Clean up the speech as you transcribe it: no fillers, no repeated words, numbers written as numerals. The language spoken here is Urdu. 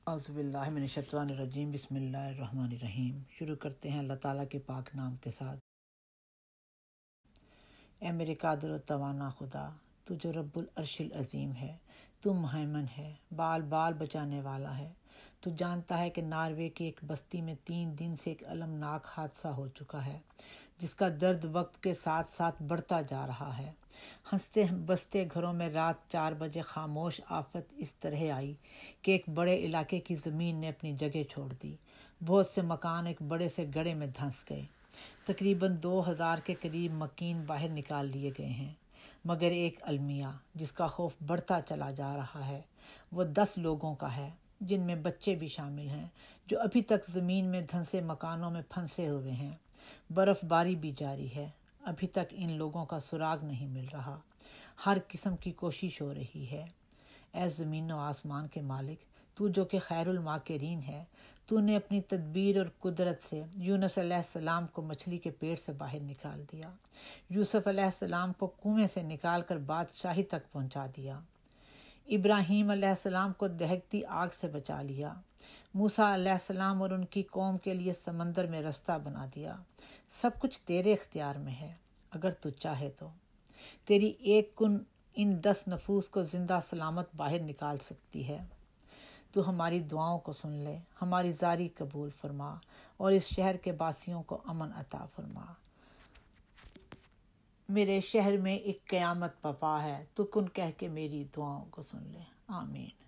اعوذ باللہ من الشیطان الرجیم، بسم اللہ الرحمن الرحیم۔ شروع کرتے ہیں اللہ تعالیٰ کے پاک نام کے ساتھ۔ اے میرے قادر و توانا خدا، تو جو رب العرش العظیم ہے، تو مہیمن ہے، بال بال بچانے والا ہے۔ تو جانتا ہے کہ ناروے کی ایک بستی میں 3 دن سے ایک المناک حادثہ ہو چکا ہے، جس کا درد وقت کے ساتھ ساتھ بڑھتا جا رہا ہے۔ ہنستے بستے گھروں میں رات 4 بجے خاموش آفت اس طرح آئی کہ ایک بڑے علاقے کی زمین نے اپنی جگہ چھوڑ دی۔ بہت سے مکان ایک بڑے سے گڑھے میں دھنس گئے۔ تقریباً 2000 کے قریب مکین باہر نکال لیے گئے ہیں، مگر ایک المیہ جس کا خوف بڑھتا چلا جا رہا ہے، وہ 10 لوگوں کا ہے، جن میں بچے بھی شامل ہیں، جو ابھی تک زمین میں دھنسے مکانوں میں پھنسے ہوئے ہیں۔ برف باری بھی جاری ہے، ابھی تک ان لوگوں کا سراغ نہیں مل رہا۔ ہر قسم کی کوشش ہو رہی ہے۔ اے زمین و آسمان کے مالک، تو جو کہ خیر الماکرین ہے، تو نے اپنی تدبیر اور قدرت سے یونس علیہ السلام کو مچھلی کے پیٹ سے باہر نکال دیا، یوسف علیہ السلام کو کنویں سے نکال کر بادشاہی تک پہنچا دیا، ابراہیم علیہ السلام کو دہکتی آگ سے بچا لیا، موسیٰ علیہ السلام اور ان کی قوم کے لیے سمندر میں رستہ بنا دیا۔ سب کچھ تیرے اختیار میں ہے، اگر تو چاہے تو تیری ایک کن ان 10 نفوس کو زندہ سلامت باہر نکال سکتی ہے۔ تو ہماری دعاؤں کو سن لے، ہماری زاری قبول فرما اور اس شہر کے باسیوں کو امن عطا فرما۔ میرے شہر میں ایک قیامت پپا ہے، تو کن کہہ کے میری دعاؤں کو سن لے، آمین۔